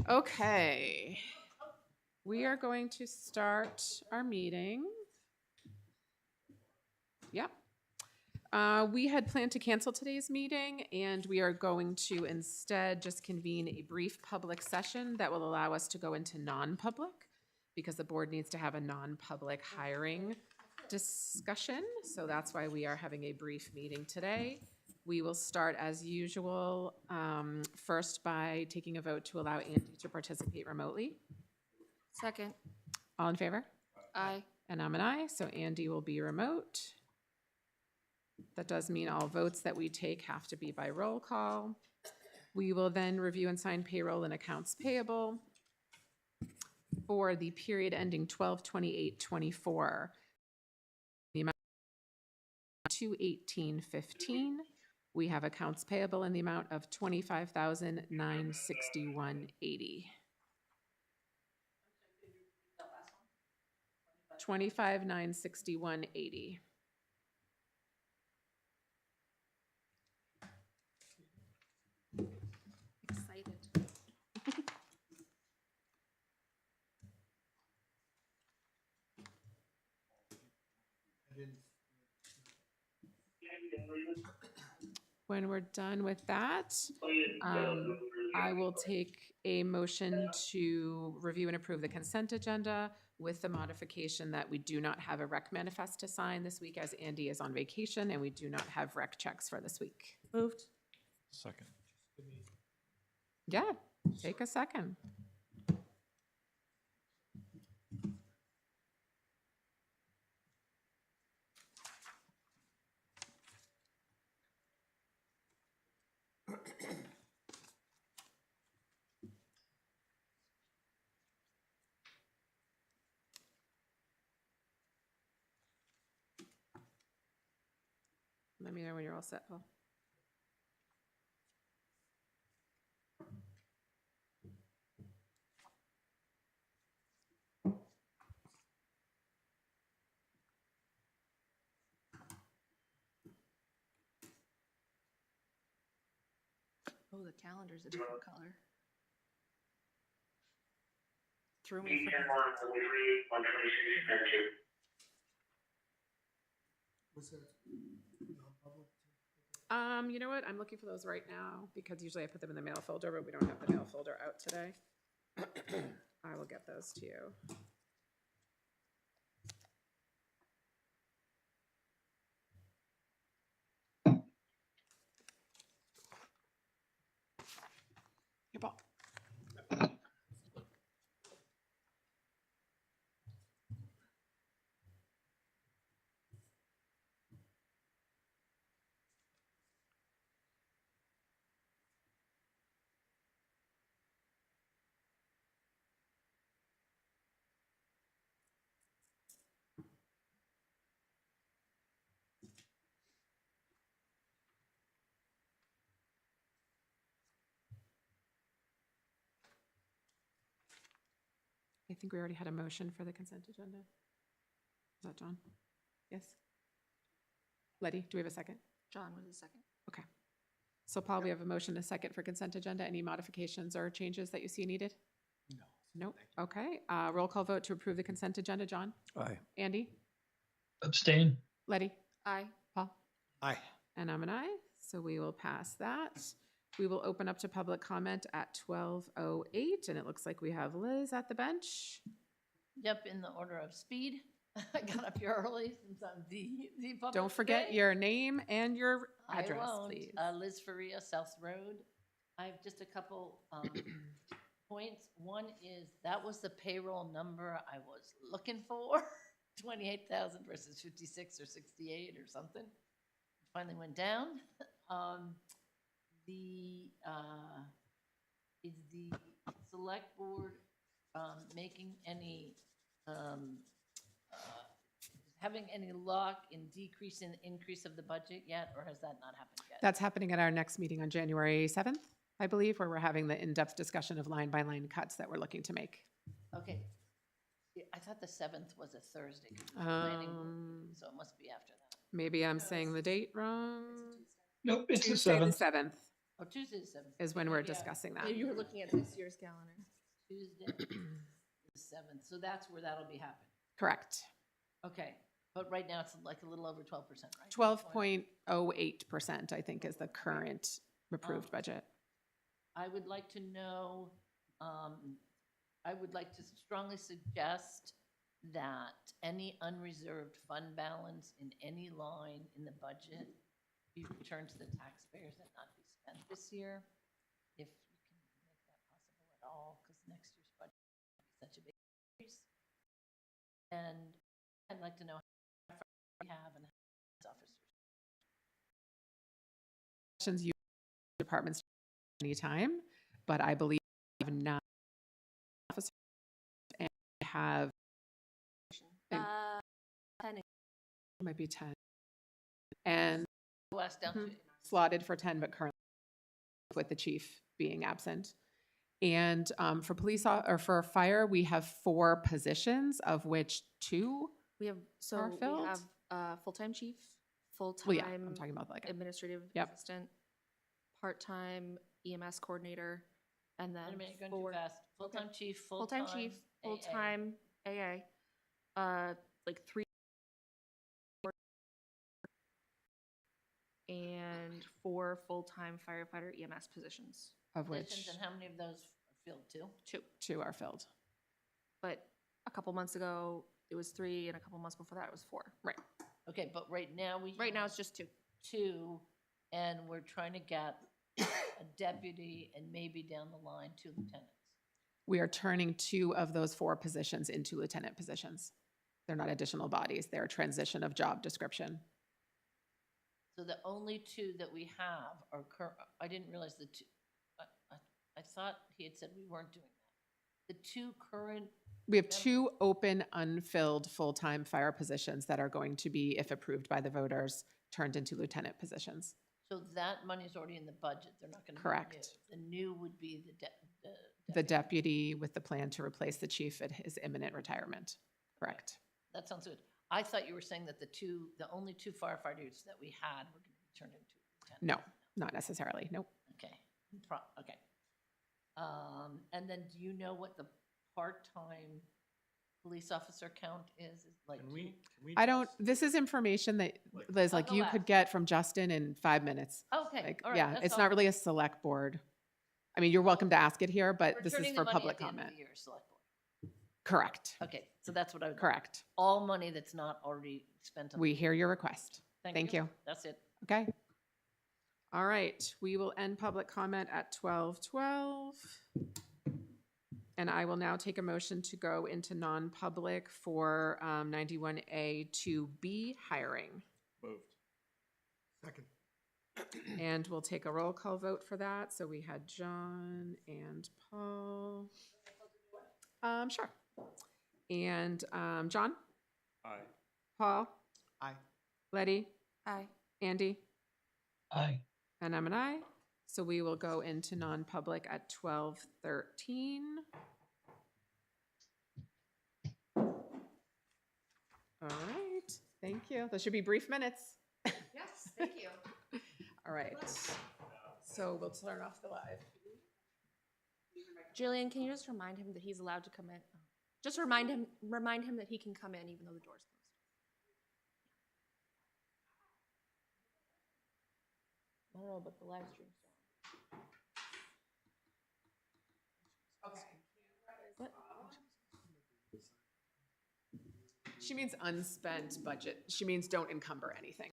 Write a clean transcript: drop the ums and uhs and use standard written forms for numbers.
Okay. We are going to start our meeting. Yep. We had planned to cancel today's meeting, and we are going to instead just convene a brief public session that will allow us to go into non-public, because the board needs to have a non-public hiring discussion. So that's why we are having a brief meeting today. We will start as usual, first by taking a vote to allow Andy to participate remotely. Second. All in favor? Aye. And I'm an aye, so Andy will be remote. That does mean all votes that we take have to be by roll call. We will then review and sign payroll and accounts payable for the period ending 12/28/24. The amount $218.15. We have accounts payable in the amount of $25,961.80. $25,961.80. Excited. When we're done with that, I will take a motion to review and approve the consent agenda with the modification that we do not have a rec manifest to sign this week, as Andy is on vacation, and we do not have rec checks for this week. Moved. Second. Yeah, take a second. Let me know when you're all set, Paul. Oh, the calendar's a different color. Threw me for You know what? I'm looking for those right now, because usually I put them in the mail folder, but we don't have the mail folder out today. I will get those to you. Here, Paul. I think we already had a motion for the consent agenda. Is that John? Yes? Letty, do we have a second? John was a second. Okay. So Paul, we have a motion, a second for consent agenda. Any modifications or changes that you see needed? No. Nope. Okay. Roll call vote to approve the consent agenda. John? Aye. Andy? Abstain. Letty? Aye. Paul? Aye. And I'm an aye, so we will pass that. We will open up to public comment at 12:08, and it looks like we have Liz at the bench. Yep, in the order of speed. I got up here early since I'm the public. Don't forget today. your name and your address, I won't. please. Liz Faria, South Road. I have just a couple points. One is, that was the payroll number I was looking for, 28,000 versus 56 or 68 or something. Finally went down. Is the select board making any, having any luck in decreasing the increase of the budget yet, or has that not happened yet? That's happening at our next meeting on January 7th, I believe, where we're having the in-depth discussion of line-by-line cuts that we're looking to make. Okay. Yeah, I thought the 7th was a Thursday, 'cause we're planning board, so it must be after that. Maybe I'm saying the date wrong. Nope, it's the Tuesday the 7th. 7th. Oh, Tuesday the 7th. is when we're Yeah, discussing that. You were looking at this year's calendar. Tuesday the 7th. So that's where that'll be happening. Correct. Okay. But right now it's like a little over 12%, right? 12.08%, I think, is the current approved budget. I would like to know, I would like to strongly suggest that any unreserved fund balance in any line in the budget be returned to the taxpayers and not be spent this year, if you can make that possible at all, because next year's budget is such a big increase. And I'd like to know how far we have and how officers. Questions you departments anytime, but I believe we have 9 officers and have it 10. might be 10 and West down to slotted for 10, but currently with the chief being absent. And for or for fire, we have 4 positions, of which 2. We have, Are we filled? have full-time chief, Well, full-time yeah, I'm talking about like administrative Yep. assistant, part-time EMS coordinator, and then Wait a minute, you're going too 4 fast. Full-time chief, full-time chief, AA. full-time AA, like 3 and 4 full-time firefighter EMS positions. of Positions, which and how many of those are filled too? 2. 2 are filled. But a couple months ago, it was 3, and a couple months before that, it was 4. Right. Okay, but right now we. Right now, have it's just 2. 2, and we're trying to get a deputy and maybe down the line 2 lieutenants. We are turning 2 of those 4 positions into lieutenant positions. They're not additional bodies. They're a transition of job description. So the only 2 that we have are I didn't realize the 2, I thought he had said we weren't doing that. The 2 current, We have 2 open, unfilled, full-time fire positions that are going to be, if approved by the voters, turned into lieutenant positions. so that money's already in the budget, they're not gonna be Correct. new. The new would be The deputy with the plan to replace the chief at his imminent retirement. Correct. That sounds good. I thought you were saying that the only 2 firefighters that we had were gonna be turned into lieutenants. No, not necessarily. Nope. Okay, okay. And then do you know what the part-time police officer count is? Is like Can we I don't, just- this is information that, Liz, I'll like go you could ask. get from Justin in 5 minutes. Okay, Like, all right. yeah, that's it's all. not really a select board. I mean, you're welcome to ask it here, but We're this is turning for the money public at the end of comment. the year, select board. Correct. Okay, so that's what I would. Correct. All money that's not already spent on. We hear your request. Thank you. That's it. Okay. All right, we will end public comment at 12:12. And I will now take a motion to go into non-public for 91A to B hiring. Moved. Second. And we'll take a roll call vote for that. So we had John and Paul. Sure. And John, Aye. Paul, Aye. Letty, Aye. Andy, Aye. and I'm an aye. So we will go into non-public at 12:13. All right, thank you. Those should be brief minutes. Yes, thank you. All right. So we'll turn off the live. Jillian, can you just remind him that he's allowed to come in? Just remind him that he can come in even though the door's closed. I don't know, but the live stream's on. What? She means unspent budget. She means don't encumber anything.